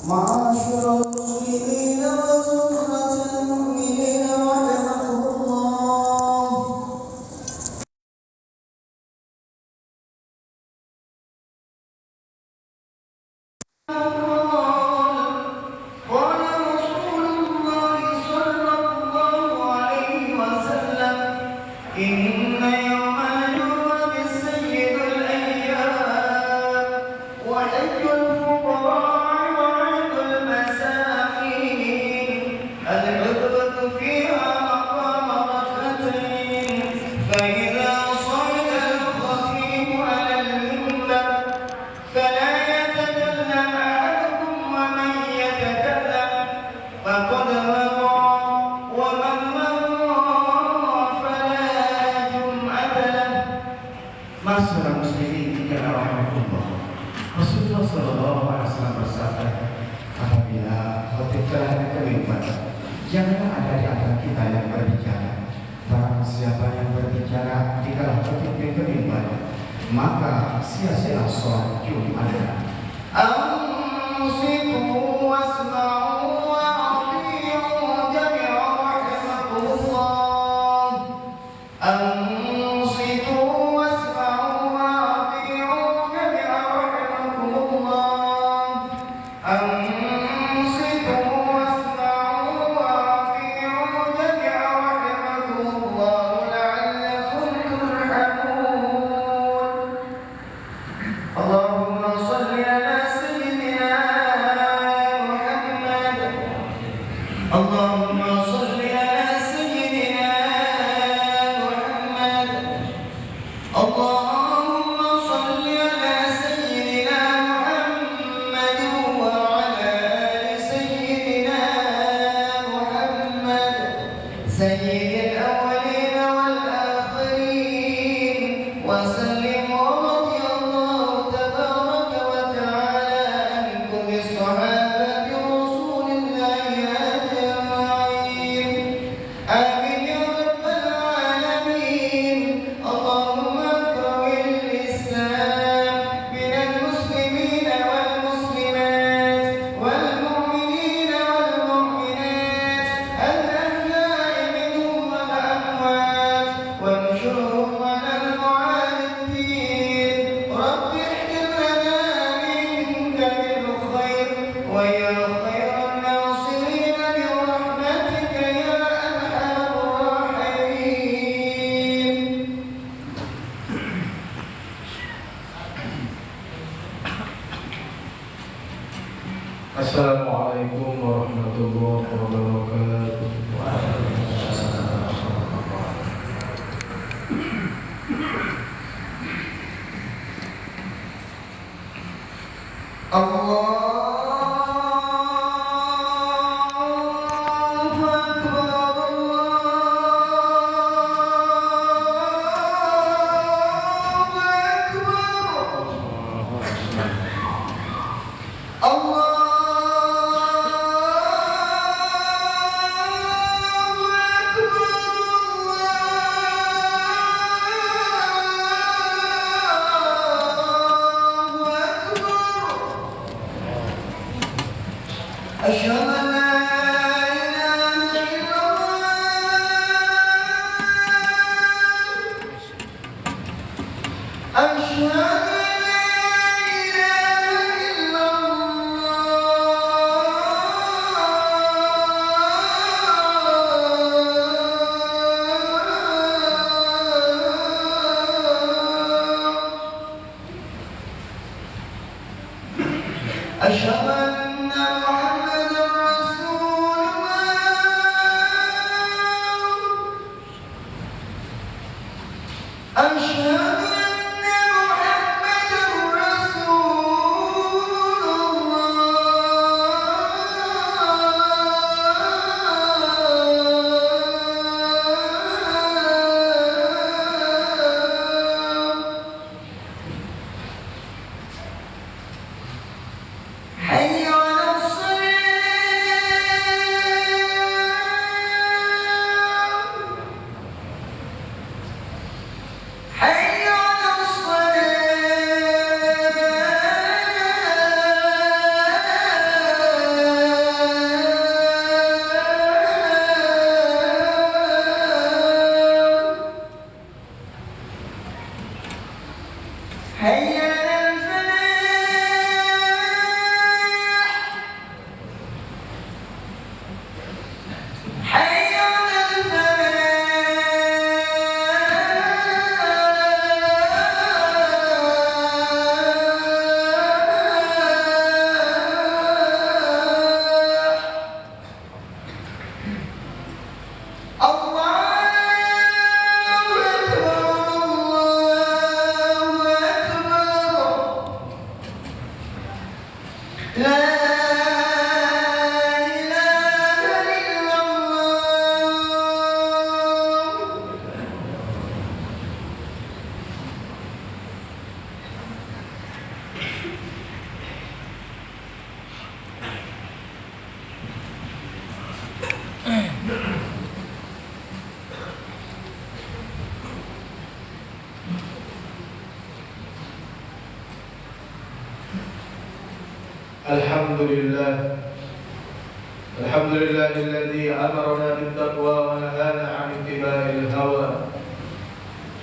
معاشر المسلمين وزمرة المؤمنين رحمكم الله. قال رسول الله صلى الله عليه وسلم: إن يوم الجمعة سيد الأيام وحج الفقراء وعيد المساكين، العتبة فيها مقام ركعتين، فإذا صعد الخطيب على المنبر فلا يتكلم أحدكم، ومن يتكلم فقد مضى، ومن مضى فلا جمعة له. Masyarakat muslimin yang rahmatullah, Rasulullah sallallahu alaihi wasallam bersabda, apabila khotib telah kemimbar, janganlah ada di antara kita yang berbicara. Barang siapa yang berbicara di kala khotib kemimbar, maka sia-sia sholat Jumat. Ansitu wasma'u wa ati'u jami'an rahimakumullah. Ansitu wasma'u wa ati'u jami'an rahimakumullah. Ansitu wasma'u wa ati'u jami'an rahimakumullah la'allakum turhamun. Allahumma salli ala sayyidina Muhammad. Allahumma salli ala sayyidina Muhammad. Allahumma salli ala sayyidina Muhammad wa ala ali sayyidina Muhammad, sayyidil awwalin wal akhirin, wa sallim wa radiyallahu tabaraka wa ta'ala an kulli sahabati rasulillahi ajma'in. Amin ya rabbal alamin. Allahumma qawil islam minal muslimin wal muslimat wal mu'minin wal mu'minat al ahya'i minhum wal amwat, wanshurhum ala al mu'anidin. Rabbi ihdir lana minka bil khair wa ya khairan nasirin bi rahmatika ya arhamar rahimin. Assalamualaikum warahmatullahi wabarakatuh. Allahu Akbar, Allahu Akbar. أشهد أن لا إله إلا الله أشهد أشهد أن محمدا رسول الله أشهد أن محمدا رسول الله حي على الصلاة حي على الصلاة حي على الفلاح حي على الفلاح الله أكبر الله أكبر لا إله إلا الله الحمد لله الذي أمرنا بالتقوى ونهانا عن اتباع الهوى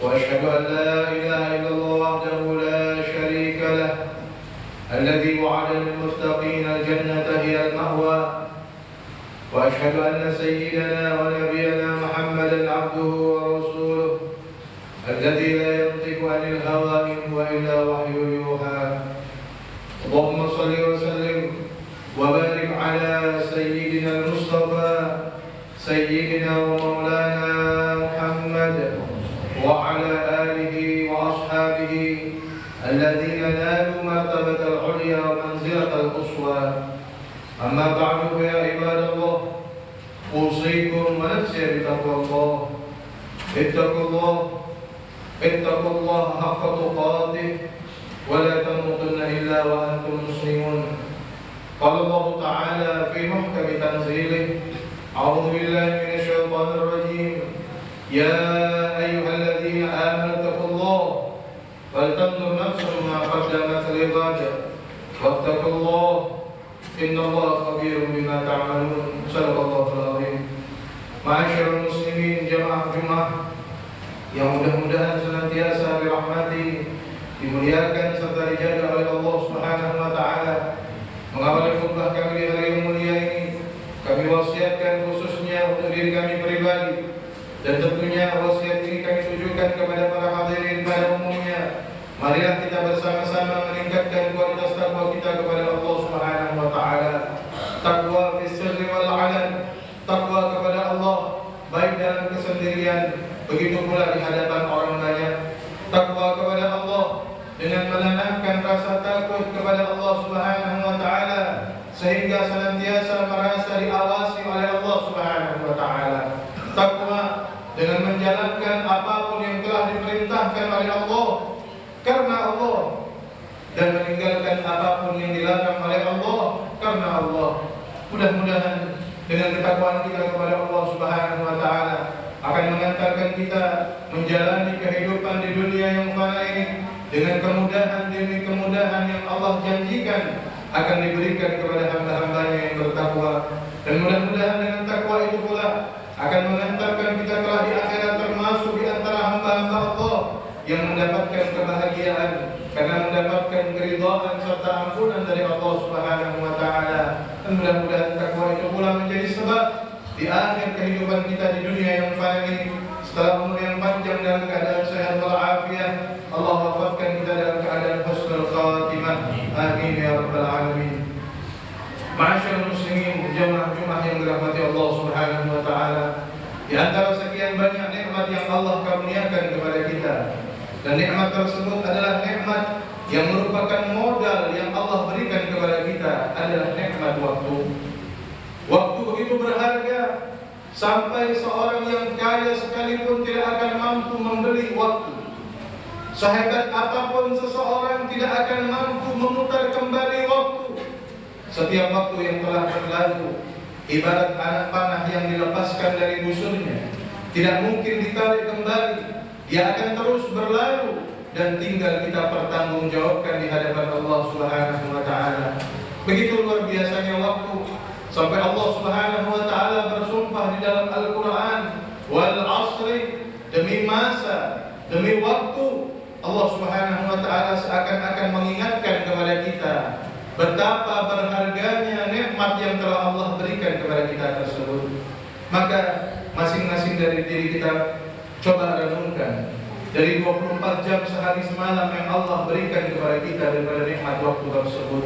وأشهد أن لا إله إلا الله وحده لا شريك له الذي وعد للمتقين الجنة هي المأوى وأشهد أن سيدنا ونبينا محمدا عبده ورسوله الذي لا ينطق عن الهوى إن هو إلا وحي يوحى اللهم صل وسلم وبارك على سيدنا المصطفى سيدنا ومولانا محمد وعلى آله وأصحابه الذين نالوا مرتبة العليا ومنزلة القصوى أما بعد فيا عباد الله أوصيكم ونفسي بتقوى الله اتقوا الله حق تقاته ولا تموتن إلا وأنتم مسلمون قال الله تعالى في محكم تنزيله أعوذ بالله من الشيطان الرجيم يا أيها الذين آمنوا اتقوا الله ولتنظر نفس ما قدمت لغد واتقوا الله إن الله خبير بما تعملون صدق الله العظيم Ma'asyiral muslimin jamaah Jumat yang mudah-mudahan senantiasa dirahmati, dimuliakan serta dijaga oleh Allah Subhanahu wa taala. Mengawali khutbah kami di hari yang mulia ini, kami wasiatkan khususnya untuk diri kami pribadi dan tentunya wasiat ini kami tujukan kepada para hadirin pada umumnya. Marilah kita bersama-sama meningkatkan kualitas takwa kita kepada Allah Subhanahu wa taala. Takwa fi sirri wal 'alan. Takwa kepada Allah baik dalam kesendirian, begitu pula di hadapan orang banyak. Takwa kepada Allah dengan menanamkan rasa takut kepada Allah Subhanahu wa taala sehingga senantiasa merasa diawasi oleh Allah Subhanahu wa taala. Takwa dengan menjalankan apapun yang telah diperintahkan oleh Allah karena Allah dan meninggalkan apapun yang dilarang oleh Allah karena Allah. Mudah-mudahan dengan ketakwaan kita kepada Allah Subhanahu wa taala akan mengantarkan kita menjalani kehidupan di dunia yang fana ini dengan kemudahan demi kemudahan yang Allah janjikan akan diberikan kepada hamba-hambanya yang bertakwa Mudah-mudahan dengan takwa itu pula akan mengantarkan kita kelak di akhirat termasuk di antara hamba-hamba Allah yang mendapatkan kebahagiaan karena mendapatkan keridhaan serta ampunan dari Allah Subhanahu wa taala. Dan mudah-mudahan takwa itu pula menjadi sebab di akhir kehidupan kita di dunia yang fana ini, setelah umur yang panjang dalam keadaan sehat walafiat, Allah wafatkan kita dalam keadaan husnul khatimah. Amin ya rabbal alamin. Ma'asyiral muslimin, jemaah-jemaah yang dirahmati Allah Subhanahu wa taala, di antara sekian banyak nikmat yang Allah karuniakan kepada kita, dan nikmat tersebut adalah nikmat yang merupakan modal yang Allah berikan kepada kita, adalah nikmat waktu. Waktu begitu berharga sampai seorang yang kaya sekalipun tidak akan mampu membeli waktu. Sehebat apapun seseorang tidak akan mampu memutar kembali waktu. Setiap waktu yang telah berlalu ibarat anak panah yang dilepaskan dari busurnya, tidak mungkin ditarik kembali. Dia akan terus berlalu dan tinggal kita pertanggungjawabkan di hadapan Allah Subhanahu wa taala. Begitu luar biasanya waktu sampai Allah Subhanahu wa taala bersumpah di dalam Al-Qur'an, wal 'asri, demi masa, demi waktu. Allah Subhanahu wa taala seakan-akan mengingatkan kepada kita betapa berharganya nikmat yang telah Allah berikan kepada kita tersebut. Maka masing-masing dari diri kita coba renungkan, dari 24 jam sehari semalam yang Allah berikan kepada kita daripada nikmat waktu tersebut,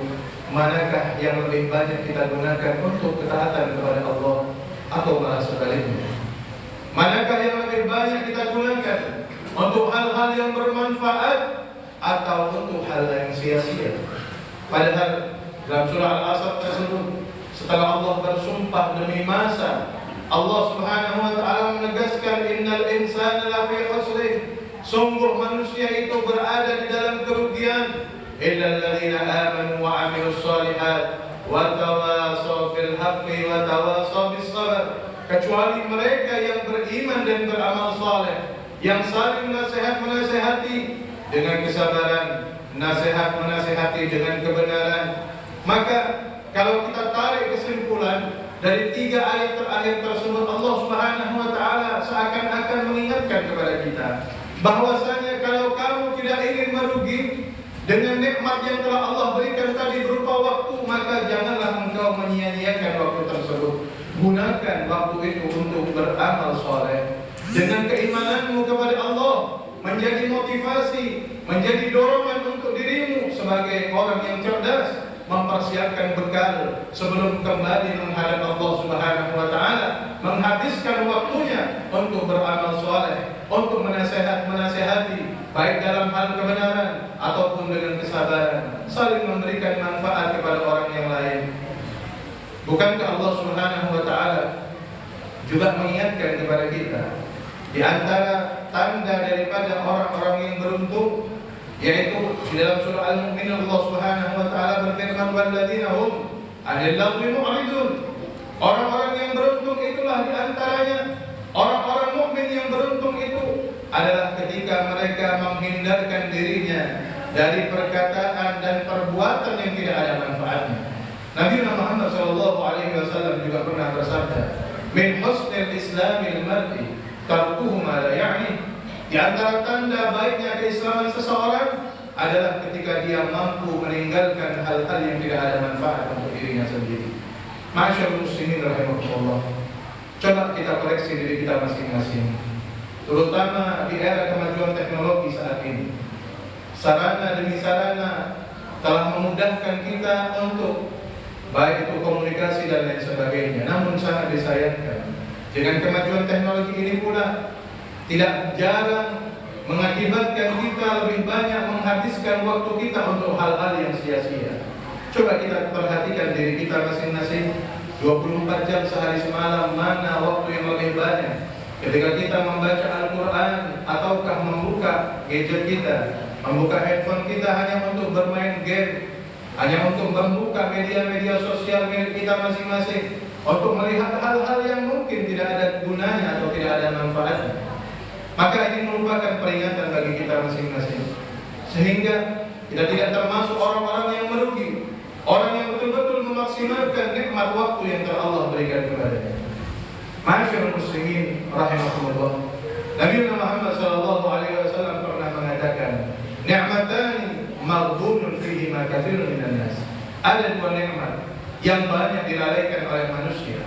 manakah yang lebih banyak kita gunakan untuk ketaatan kepada Allah atau malah sebaliknya? Manakah yang lebih banyak kita gunakan untuk hal-hal yang bermanfaat atau untuk hal yang sia-sia? Padahal dalam surah Al-Asr tersebut, setelah Allah bersumpah demi masa, Allah Subhanahu wa taala menegaskan, innal insana lafi khusr, sungguh manusia itu berada di dalam kerugian, illal ladzina amanu wa 'amilus shalihat wa tawashaw bil haqqi wa tawashaw bis sabr, kecuali mereka yang beriman dan beramal saleh, yang saling menasihati dengan kesabaran, menasihati dengan kebenaran. Maka kalau kita tarik kesimpulan dari 3 ayat terakhir tersebut, Allah Subhanahu wa taala seakan-akan mengingatkan kepada kita bahwasanya kalau kamu tidak ingin merugi dengan nikmat yang telah Allah berikan tadi berupa waktu, maka janganlah engkau menyia-nyiakan waktu tersebut. Gunakan waktu itu untuk beramal soleh. Dengan keimananmu kepada Allah menjadi motivasi, menjadi dorongan untuk dirimu sebagai orang yang cerdas, mempersiapkan bekal sebelum kembali menghadap Allah Subhanahu wa taala, menghabiskan waktunya untuk beramal soleh, untuk menasihati baik dalam hal kebenaran ataupun dengan kesabaran, saling memberikan manfaat kepada orang yang lain. Bukankah Allah Subhanahu wa taala juga mengingatkan kepada kita di antara tanda daripada orang-orang yang beruntung, yaitu di dalam surah Al-Mu'minun Allah Subhanahu wa taala berfirman, walladzina hum 'anil lagwi mu'ridun. Orang-orang yang beruntung itulah di antaranya orang-orang mukmin yang beruntung itu adalah ketika mereka menghindarkan dirinya dari perkataan dan perbuatan yang tidak ada manfaatnya. Nabi Muhammad SAW juga pernah bersabda, min husnil islamil mar'i tarkuhu ma la ya'ni. Di antara tanda baiknya keislaman seseorang adalah ketika dia mampu meninggalkan hal-hal yang tidak ada manfaat untuk dirinya sendiri. Ma'asyiral muslimin rahimakumullah, coba kita koreksi diri kita masing-masing, terutama di era kemajuan teknologi saat ini. Sarana demi sarana telah memudahkan kita untuk baik itu komunikasi dan lain sebagainya. Namun sangat disayangkan, dengan kemajuan teknologi ini pula tidak jarang mengakibatkan kita lebih banyak menghabiskan waktu kita untuk hal-hal yang sia-sia. Coba kita perhatikan diri kita masing-masing, 24 jam sehari semalam, mana waktu yang lebih banyak ketika kita membaca Al-Quran ataukah membuka gadget kita, membuka handphone kita hanya untuk bermain game, hanya untuk membuka media-media sosial milik kita masing-masing, untuk melihat hal-hal yang mungkin tidak ada gunanya atau tidak ada manfaatnya. Maka ini merupakan peringatan bagi kita masing-masing, sehingga kita tidak termasuk orang-orang yang merugi, orang yang betul-betul memaksimalkan nikmat waktu yang telah Allah berikan kepadanya. Ma'asyiral muslimin rahimakumullah. Nabi Muhammad sallallahu alaihi wasallam pernah mengatakan, "Ni'matani maghdunun fihi ma katsirun minan nas." Ada dua nikmat yang banyak dilalaikan oleh manusia.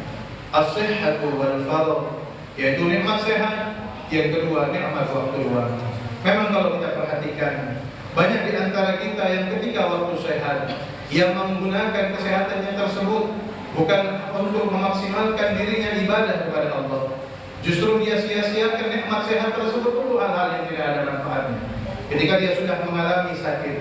As-sihhatu wal faragh, yaitu nikmat sehat, yang kedua nikmat waktu luang. Memang kalau kita perhatikan, banyak di antara kita yang ketika waktu sehat yang menggunakan kesehatannya tersebut bukan untuk memaksimalkan dirinya ibadah kepada Allah. Justru dia sia-siakan nikmat sehat tersebut untuk hal-hal yang tidak ada manfaatnya. Ketika dia sudah mengalami sakit,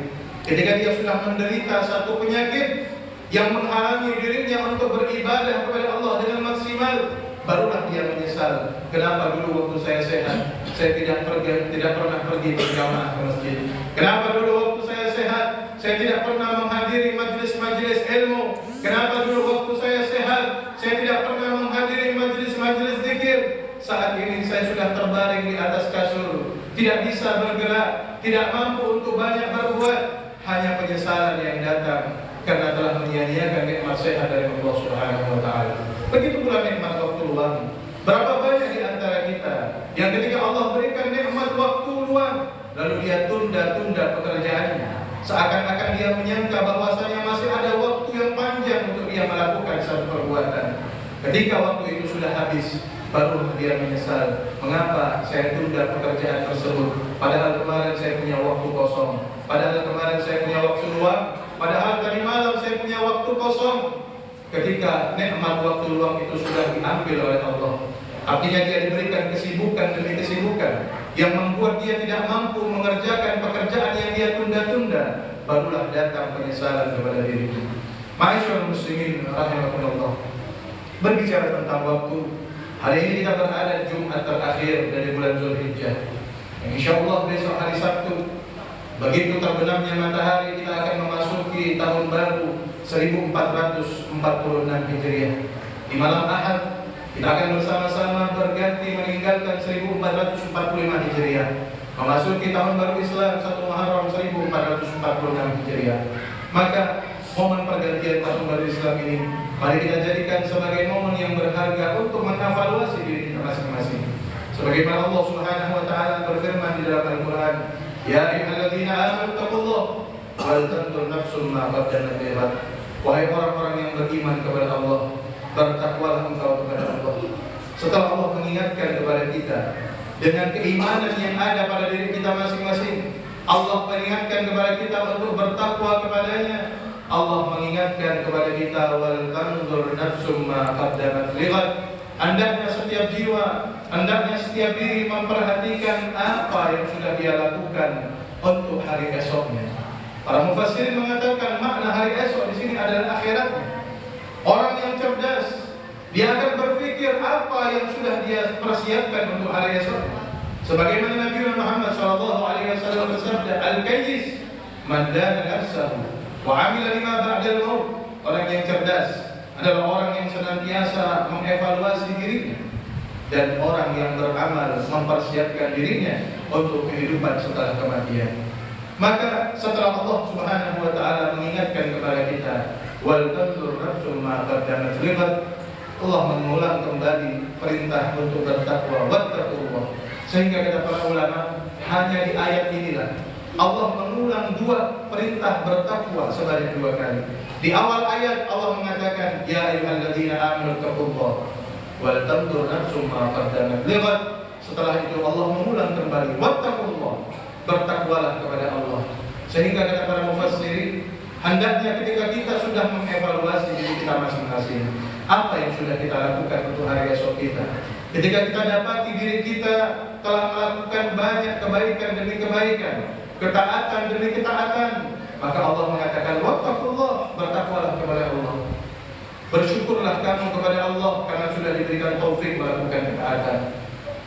ketika dia sudah menderita satu penyakit yang menghalangi dirinya untuk beribadah kepada Allah dengan maksimal, barulah dia menyesal. Kenapa dulu waktu saya sehat, saya tidak pernah pergi berjamaah ke masjid? Kenapa dulu waktu saya sehat, saya tidak pernah menghadiri majelis-majelis ilmu? Kenapa dulu waktu saya sehat, saya tidak pernah menghadiri majelis-majelis zikir? Saat ini saya sudah terbaring di atas kasur, tidak bisa bergerak, tidak mampu untuk banyak berbuat. Hanya penyesalan yang datang karena telah menyia-nyiakan nikmat sehat dari Allah Subhanahu wa taala. Begitu pula nikmat waktu luang. Berapa banyak di antara kita yang ketika Allah berikan nikmat waktu luang, lalu dia tunda-tunda pekerjaannya, seakan-akan dia menyangka bahwasanya masih ada waktu yang panjang untuk dia melakukan satu perbuatan. Ketika waktu itu sudah habis, baru dia menyesal. Mengapa saya tunda pekerjaan tersebut? Padahal kemarin saya punya waktu kosong. Padahal kemarin saya punya waktu luang. Padahal tadi malam saya punya waktu kosong. Ketika nikmat waktu luang itu sudah diambil oleh Allah, artinya dia diberikan kesibukan demi kesibukan yang membuat dia tidak mampu mengerjakan pekerjaan yang dia tunda-tunda, barulah datang penyesalan kepada dirinya. Ma'asyiral muslimin rahimakumullah. Berbicara tentang waktu, hari ini kita berada Jumat terakhir dari bulan Zulhijjah. Insyaallah besok hari Sabtu, begitu terbenamnya matahari, kita akan memasuki tahun baru 1446 Hijriah. Di malam Ahad kita akan bersama-sama berganti meninggalkan 1445 Hijriah, memasuki tahun baru Islam 1 Muharram 1446 Hijriah. Maka momen pergantian tahun baru Islam ini mari kita jadikan sebagai momen yang berharga untuk mengevaluasi diri kita masing-masing. Sebagaimana Allah Subhanahu wa taala berfirman di dalam Al-Qur'an, "Ya ayyuhalladzina amanu taqullaha wal tanzur nafsum ma qaddamat lighad." Wahai orang-orang yang beriman kepada Allah, bertakwalah engkau kepada Allah. Setelah Allah mengingatkan kepada kita dengan keimanan yang ada pada diri kita masing-masing, Allah mengingatkan kepada kita untuk bertakwa kepadanya. Allah mengingatkan kepada kita, wal tanzur nafsum ma qaddamat lighad. Hendaknya setiap jiwa, hendaknya setiap diri memperhatikan apa yang sudah dia lakukan untuk hari esoknya. Para mufassirin mengatakan makna hari esok di sini adalah akhiratnya. Orang yang cerdas, dia akan berpikir apa yang sudah dia persiapkan untuk hari esok. Sebagaimana Nabi Muhammad SAW bersabda, "Al-kayyis man dana nafsahu wa 'amila lima ba'dal maut." Orang yang cerdas adalah orang yang senantiasa mengevaluasi dirinya, dan orang yang beramal mempersiapkan dirinya untuk kehidupan setelah kematian. Maka setelah Allah Subhanahu wa taala mengingatkan kepada kita, wal tanzur nafsum ma qaddamat lighad, Allah mengulang kembali perintah untuk bertakwa, wattaqullah. Sehingga kata para ulama, hanya di ayat inilah Allah mengulang dua perintah bertakwa sebanyak 2 kali. Di awal ayat Allah mengatakan, ya ayyuhalladzina amanu taqullaha wal tanzur nafsum ma qaddamat lighad. Setelah itu Allah mengulang kembali, wattaqullah, bertakwalah kepada Allah. Sehingga kata para mufassirin, hendaknya ketika kita sudah mengevaluasi diri kita masing-masing, apa yang sudah kita lakukan untuk hari esok kita, ketika kita dapati diri kita telah melakukan banyak kebaikan demi kebaikan, ketaatan demi ketaatan, maka Allah mengatakan, wattaqullah, bertakwalah kepada Allah. Bersyukurlah kamu kepada Allah karena sudah diberikan taufik melakukan ketaatan.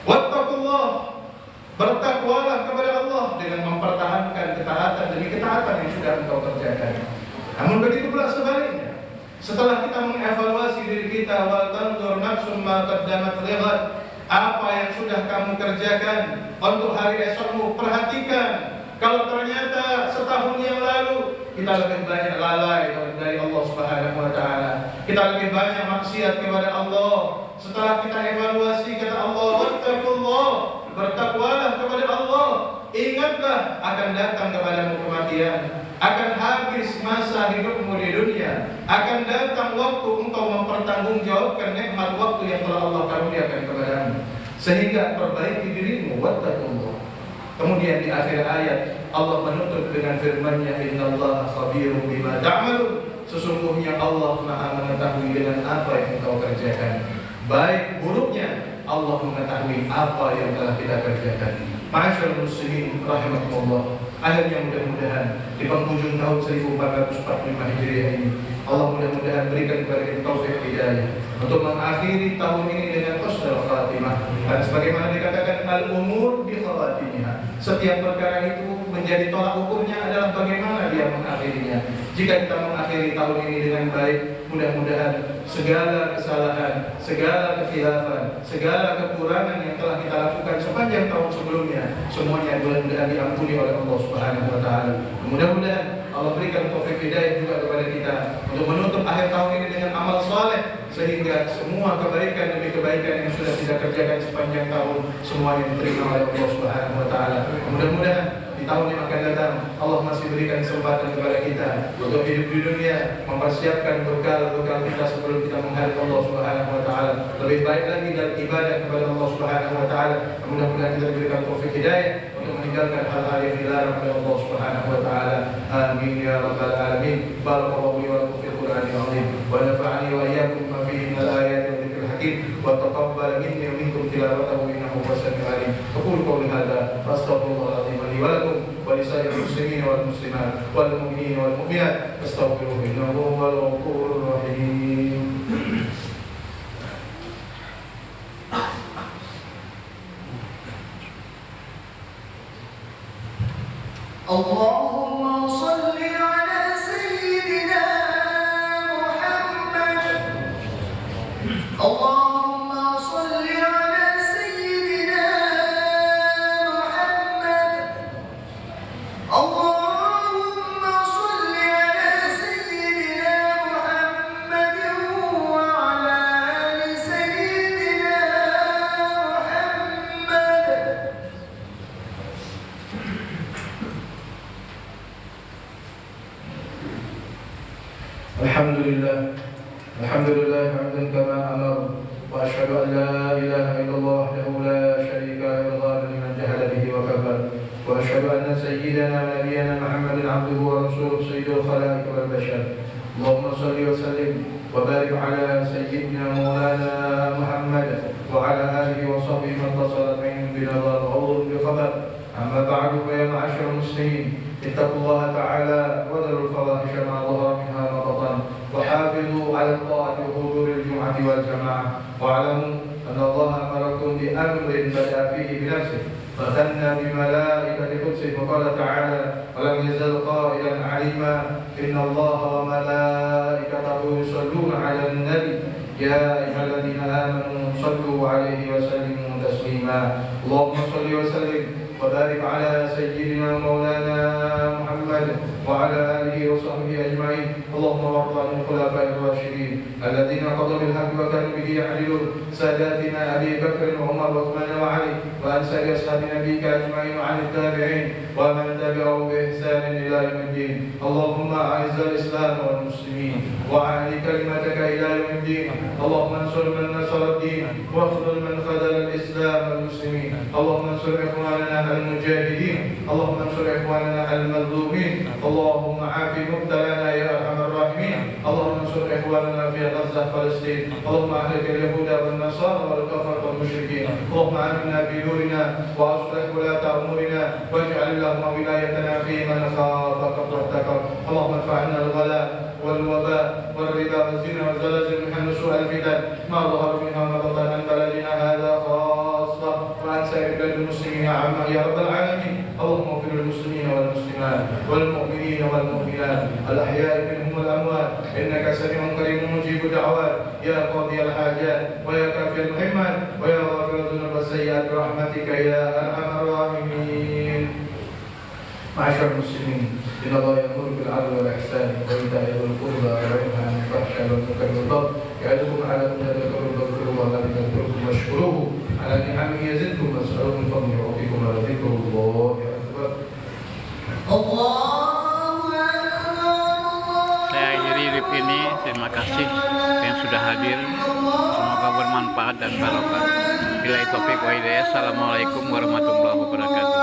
Wattaqullah, bertakwalah kepada Allah dengan mempertahankan ketaatan demi ketaatan yang sudah engkau kerjakan. Namun begitu pula sebaliknya, setelah kita mengevaluasi diri kita, wal tanzur nafsum ma qaddamat lighad, apa yang sudah kamu kerjakan untuk hari esokmu, perhatikan. Kalau ternyata setahun yang lalu kita lebih banyak lalai dari Allah Subhanahu wa taala, kita lebih banyak maksiat kepada Allah. Setelah kita evaluasi, kata Allah, wattaqullah, bertakwalah kepada Allah. Ingatlah akan datang kepadamu kematian, akan habis masa hidupmu di dunia, akan datang waktu engkau mempertanggungjawabkan nikmat waktu yang telah Allah karuniakan kepadamu. Sehingga perbaiki dirimu, wattaqullah. Kemudian di akhir ayat Allah menutup dengan firman-Nya, innallaha khabirun bima ta'malun. Sesungguhnya Allah Maha mengetahui dengan apa yang engkau kerjakan. Baik buruknya Allah mengetahui apa yang telah kita kerjakan. Ma'asyiral muslimin rahimakumullah. Akhirnya mudah-mudahan di penghujung tahun 1445 Hijriah ini Allah mudah-mudahan berikan kepada kita taufik hidayah untuk mengakhiri tahun ini dengan husnul khatimah. Dan sebagaimana dikatakan al-umur bi khawatimiha, setiap perkara itu menjadi tolak ukurnya adalah bagaimana dia mengakhirinya. Jika kita mengakhiri tahun ini dengan baik, mudah-mudahan segala kesalahan, segala kekhilafan, segala kekurangan yang telah kita lakukan sepanjang tahun sebelumnya, semuanya mudah-mudahan diampuni oleh Allah Subhanahu wa taala. Mudah-mudahan Allah berikan taufik hidayah juga kepada kita untuk menutup akhir tahun ini dengan amal saleh, sehingga semua kebaikan demi kebaikan yang sudah kita kerjakan sepanjang tahun semuanya diterima oleh Allah Subhanahu wa taala. Mudah-mudahan di tahun yang akan datang Allah masih berikan kesempatan kepada kita untuk hidup di dunia, mempersiapkan bekal-bekal kita sebelum kita menghadap Allah Subhanahu wa taala. Lebih baik lagi dalam ibadah kepada Allah Subhanahu wa taala. Mudah-mudahan kita diberikan taufik hidayah untuk meninggalkan hal-hal yang dilarang oleh Allah Subhanahu wa taala. Amin ya rabbal alamin. Barakallahu li wa lakum fil Qur'anil azim wa nafa'ani wa iyyakum bima fihi minal ayati wa dzikril hakim wa taqabbal minni wa minkum tilawatahu innahu huwas samiul alim. Aqulu qawli hadza wa astaghfirullahal azim li wa lakum wa lisa'iril muslimin wal muslimat wal mu'minin wal mu'minat astaghfiruhu innahu huwal ghafurur rahim. Allahumma salli ala sayyidina Muhammad. Allahumma salli ala sayyidina Muhammad. Allahumma salli ala sayyidina Muhammad wa ala ali sayyidina Muhammad. Alhamdulillah hamdan kama amara wa asyhadu an la ilaha illallah wahdahu la syarika lahu liman jahada bihi wa kafara wa asyhadu anna sayyidana wa nabiyyana Muhammadan abduhu wa rasuluhu sayyidul khalaiqi wal bashar. Allahumma shalli wa sallim wa barik ala sayyidina maulana Muhammad wa ala alihi wa sahbihi man tasalat minhum binadhar wa bi khabar. Amma ba'du fa ya ma'asyiral muslimin ittaqullaha ta'ala wa dharul fawahisha ma dhahara minha wa batan وحافظوا على الطاعة وحضور الجمعة والجماعة واعلموا أن الله أمركم بأمر بدأ فيه بنفسه وثنى بملائكة قدسه وقال تعالى ولم يزل قائلا عليما إن الله وملائكته يصلون على النبي يا أيها الذين آمنوا صلوا عليه وسلموا تسليما اللهم صل وسلم وبارك على سيدنا مولانا محمد وعلى آله وصحبه أجمعين. اللهم وارض عن الخلفاء الراشدين الذين قضوا بالحق وكانوا به يعدلون ساداتنا أبي بكر وعمر وعثمان وعلي وعن سائر أصحاب نبيك أجمعين وعن التابعين ومن تبعهم بإحسان إلى يوم الدين. اللهم أعز الإسلام والمسلمين وأعلي كلمتك إلى يوم الدين. اللهم انصر من نصر الدين واخذل من خذل الإسلام والمسلمين. اللهم انصر إخواننا المجاهدين. اللهم انصر إخواننا المظلومين. اللهم عاف مبتلانا يا أرحم الراحمين. اللهم انصر إخواننا في غزة فلسطين. اللهم أهلك اليهود والنصارى والكفرة والمشركين. اللهم آمنا في دورنا وأصلح ولاة أمورنا واجعل اللهم ولايتنا في من خافك واتقاك. اللهم ارفع عنا الغلاء والوباء والربا والزنا والزلازل من سوء الفتن ما ظهر منها وما بطن عن بلدنا هذا خاصة وعن سائر بلاد المسلمين عامة يا رب العالمين. اللهم اغفر للمسلمين والمسلمات والمؤمنين والمؤمنات الأحياء منهم والأموات إنك سميع قريب مجيب الدعوات يا قاضي الحاجات ويا كافي المهمات ويا غافر الذنوب والسيئات برحمتك يا أرحم الراحمين. معاشر المسلمين إن الله يأمر بالعدل والإحسان وإيتاء ذي القربى وينهى عن الفحشاء والمنكر والبغي تذكروا فاذكروا الله الذي يذكركم واشكروه على نعمه يزدكم واسألوا من فضله يعطيكم ولذكر الله أكبر. Saya akhiri live ini. Terima kasih yang sudah hadir. Semoga bermanfaat dan barokah. Bila taufik wa hidayah. Assalamualaikum warahmatullahi wabarakatuh.